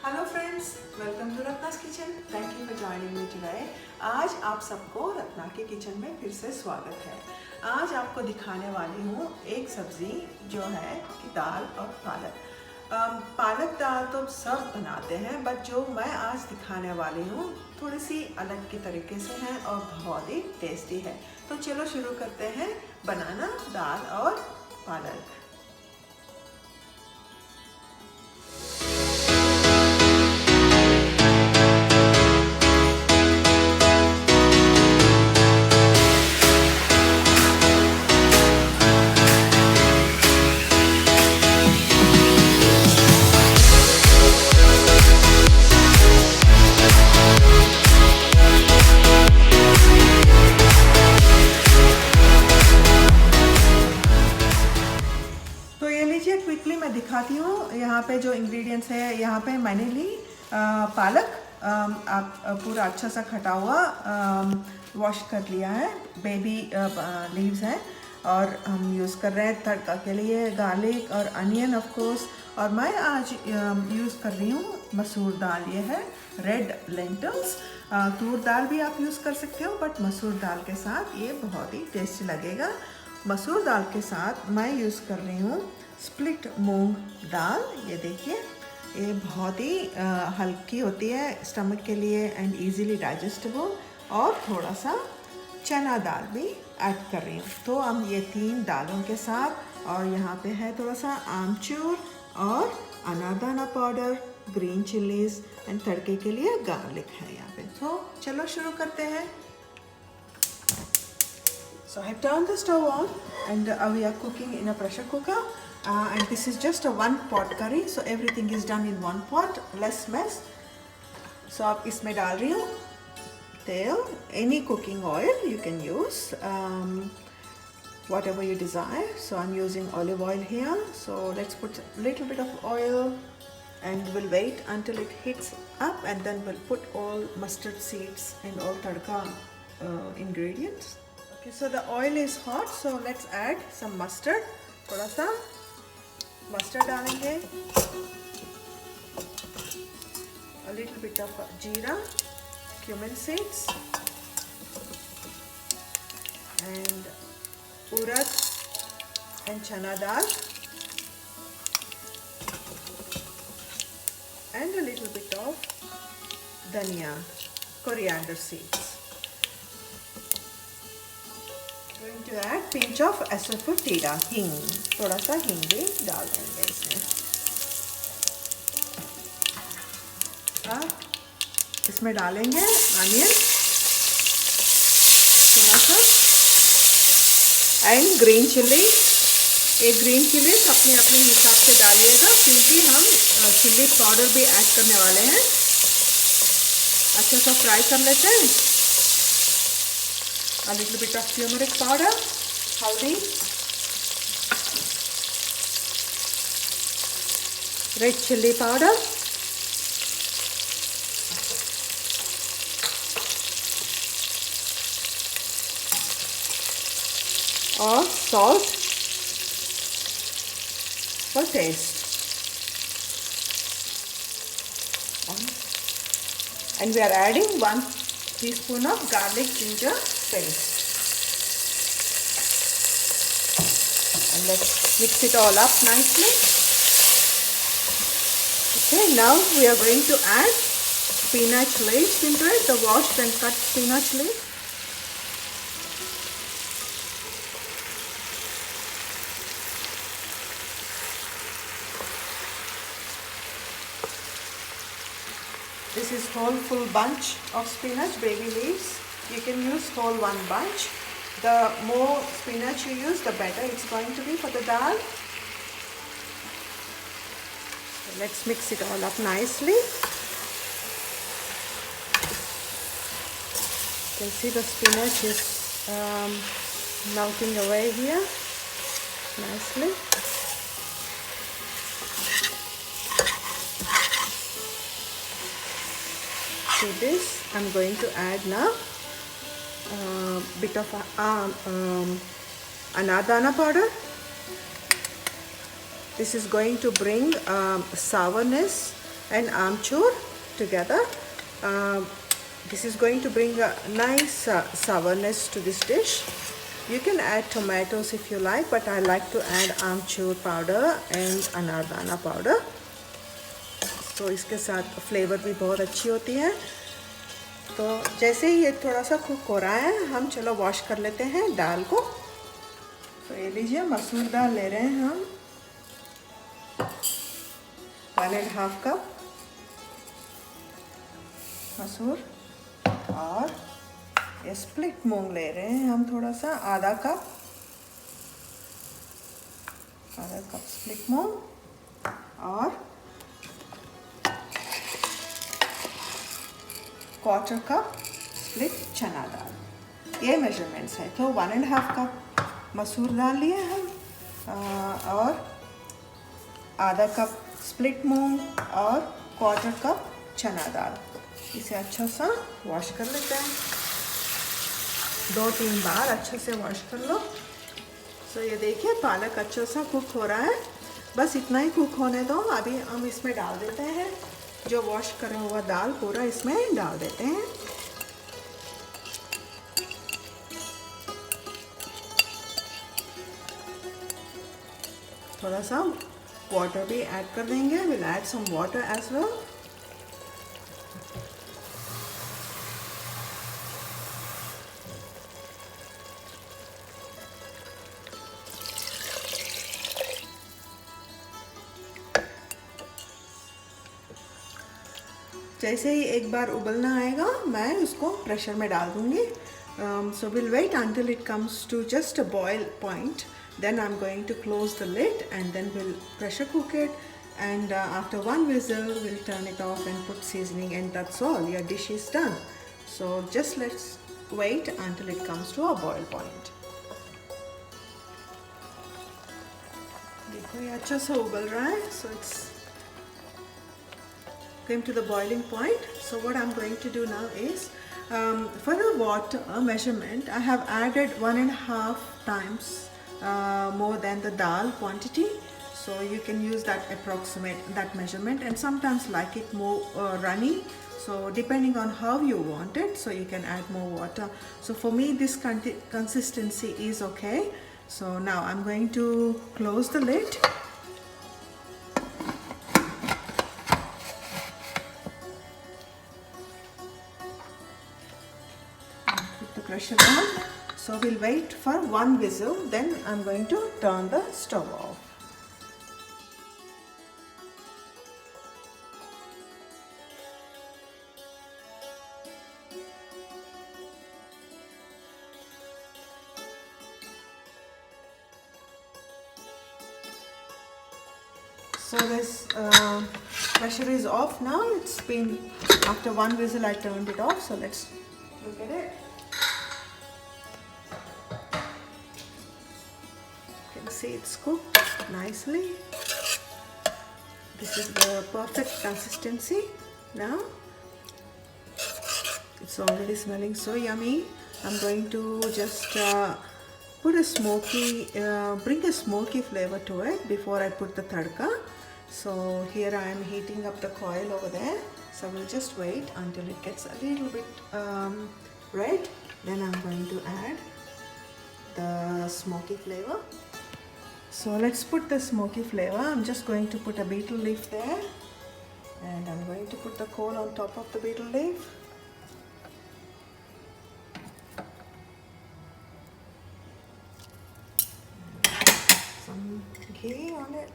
Hello friends, welcome to Ratna's kitchen. Thank you for joining me today. आज आप सबको रत्ना के किचन में फिर से स्वागत है। आज आपको दिखाने वाली हूँ एक सब्ज़ी जो है कि दाल और पालक। पालक दाल तो सब बनाते हैं, बट जो मैं आज दिखाने वाली हूँ थोड़ी सी अलग के तरीके से है और बहुत ही टेस्टी है। तो चलो शुरू करते हैं बनाना दाल और पालक। क्विकली मैं दिखाती हूँ यहाँ पे जो इंग्रेडिएंट्स है। यहाँ पे मैंने ली पालक, आप पूरा अच्छा सा खटा हुआ वॉश कर लिया है। बेबी लीव्स हैं और हम यूज़ कर रहे हैं तड़का के लिए गार्लिक और अनियन ऑफ कोर्स। और मैं आज यूज़ कर रही हूँ मसूर दाल। ये है रेड लेंटल्स। तूर दाल भी आप यूज़ कर सकते हो, बट मसूर दाल के साथ ये बहुत ही टेस्टी लगेगा। मसूर दाल के साथ मैं यूज़ कर रही हूँ स्प्लिट मूंग दाल। ये देखिए, ये बहुत ही हल्की होती है स्टमक के लिए एंड इजीली डाइजेस्टेबल। और थोड़ा सा चना दाल भी ऐड कर रही हूँ। तो हम ये तीन दालों के साथ, और यहाँ पे है थोड़ा सा आमचूर और अनारदाना पाउडर, ग्रीन चिलीज एंड तड़के के लिए गार्लिक है यहाँ पे। तो चलो शुरू करते हैं। So I have turned the stove on and we are cooking in a pressure cooker. And this is just a one pot curry, so everything is done in one pot, less mess. So आप इसमें डाल रही हूँ तेल, any cooking oil you can use, whatever you desire. So I'm using olive oil here. So let's put a little bit of oil and we'll wait until it heats up, and then we'll put all mustard seeds and all tadka ingredients. Okay, so the oil is hot, so let's add some mustard. थोड़ा सा mustard डालेंगे, a little bit of jeera, cumin seeds and urad and chana dal and a little bit of dhania, coriander seeds. Going to add pinch of Asafoetida, हींग, थोड़ा सा हींग भी डाल देंगे इसमें। इसमें डालेंगे अनियन थोड़ा सा एंड ग्रीन चिल्ली। एक ग्रीन चिल्ली अपने अपने हिसाब से डालिएगा, क्योंकि हम चिल्ली पाउडर भी ऐड करने वाले हैं। अच्छा सा फ्राई कर लेते हैं। A little bit of Tumeric powder, haldi, red chilli powder, or salt for taste. And we are adding 1 teaspoon of garlic ginger paste. And let's mix it all up nicely. Okay, now we are going to add spinach leaves into it, the washed and cut spinach leaves. This is whole full bunch of spinach, baby leaves. You can use whole one bunch. The more spinach you use, the better it's going to be for the dal. So let's mix it all up nicely. You can see the spinach is melting away here nicely. To this, I'm going to add now bit of Anardana powder. This is going to bring sourness and Aamchoor together. This is going to bring a nice sourness to this dish. You can add tomatoes if you like, but I like to add Aamchoor powder and Anardana powder. तो इसके साथ flavour भी बहुत अच्छी होती है. तो जैसे ही ये थोड़ा सा कुक हो रहा है, हम चलो वॉश कर लेते हैं दाल को. तो ये लीजिए, मसूर दाल ले रहे हैं हम 1.5 कप मसूर, और ये स्प्लिट मूंग ले रहे हैं हम थोड़ा सा आधा कप स्प्लिट मूंग, और 1/4 कप स्प्लिट चना दाल. ये मेजरमेंट्स है. तो 1.5 कप मसूर दाल लिए हम, और आधा कप स्प्लिट मूंग, और 1/4 कप चना दाल. इसे अच्छा सा वॉश कर लेते हैं. 2-3 बार अच्छे से वॉश कर लो. तो ये देखिए, पालक अच्छा सा कुक हो रहा है. बस इतना ही कुक होने दो. अभी हम इसमें डाल देते हैं जो वॉश करा हुआ दाल, पूरा इसमें डाल देते हैं. थोड़ा सा वाटर भी ऐड कर देंगे. Will add some water as well. जैसे ही एक बार उबलना आएगा, मैं उसको प्रेशर में डाल दूंगी. So we'll wait until it comes to just a boil point. Then I'm going to close the lid and then we'll pressure cook it. And after 1 whistle, we'll turn it off and put seasoning, and that's all. Your dish is done. So just let's wait until it comes to a boil point. देखो, ये अच्छा सा उबल रहा है. So it's came to the boiling point. So what I'm going to do now is, for the water measurement, I have added 1.5 times more than the dal quantity. So you can use that measurement, and sometimes like it more runny. So depending on how you want it, so you can add more water. So for me, this consistency is okay. So now I'm going to close the lid. Pressure on. So we'll wait for 1 whistle, then I'm going to turn the stove off. So this pressure is off now. It's been, after 1 whistle I turned it off. So let's look at it. See, it's cooked nicely. This is the perfect consistency now. It's already smelling so yummy. I'm going to just put a bring a smoky flavor to it before I put the tadka. So here I am heating up the coil over there. So we'll just wait until it gets a little bit red. Then I'm going to add the smoky flavor. So let's put the smoky flavor. I'm just going to put a betel leaf there, and I'm going to put the coal on top of the betel leaf. Some ghee on it.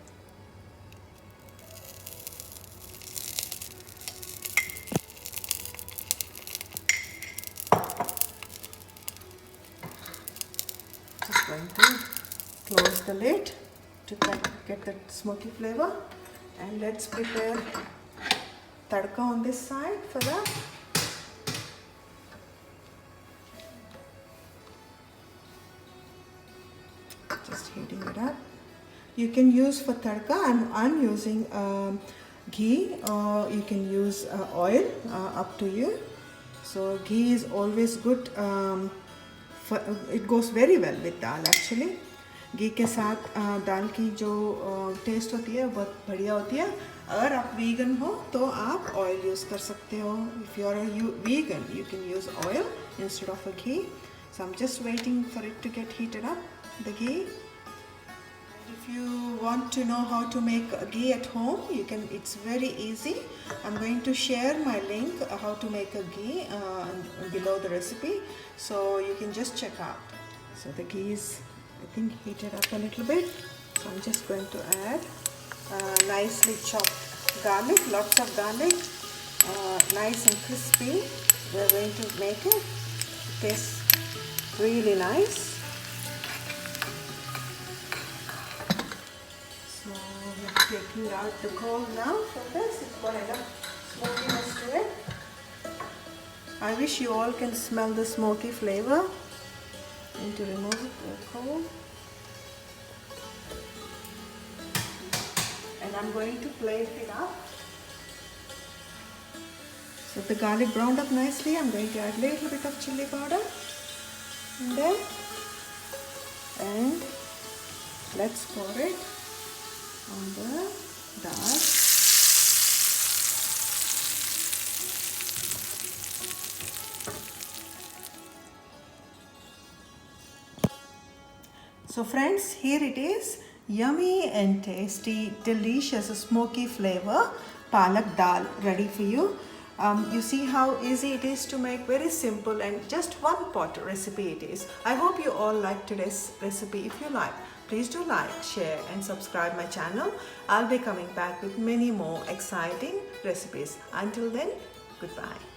Just going to close the lid to get that smoky flavor, and let's prepare tadka on this side for that. Just heating it up. You can use for tadka, I'm using ghee, or you can use oil, up to you. So ghee is always good. It goes very well with dal actually. घी के साथ दाल की जो test होती है बहुत बढ़िया होती है। अगर आप वीगन हो तो आप ऑयल यूज़ कर सकते हो। If you are vegan you can use oil instead of a ghee. So I am just waiting for it to get heated up the ghee. If you want to know how to make ghee at home, you can. It's very easy. I'm going to share my link how to make a ghee below the recipe, so you can just check out. So the ghee is, I think, heated up a little bit. So I'm just going to add nicely chopped garlic, lots of garlic, nice and crispy. We're going to make it. It tastes really nice. So we're taking out the coal now from this. It's got enough smokiness to it. I wish you all can smell the smoky flavor. And to remove the coal. And I'm going to plate it up. So the garlic browned up nicely. I'm going to add a little bit of chili powder in there. And let's pour it on the dal. So friends, here it is, yummy and tasty, delicious, smoky flavor palak dal ready for you. You see how easy it is to make, very simple and just one pot recipe it is. I hope you all like today's recipe. If you like, please do like, share and subscribe my channel. I'll be coming back with many more exciting recipes. Until then, goodbye.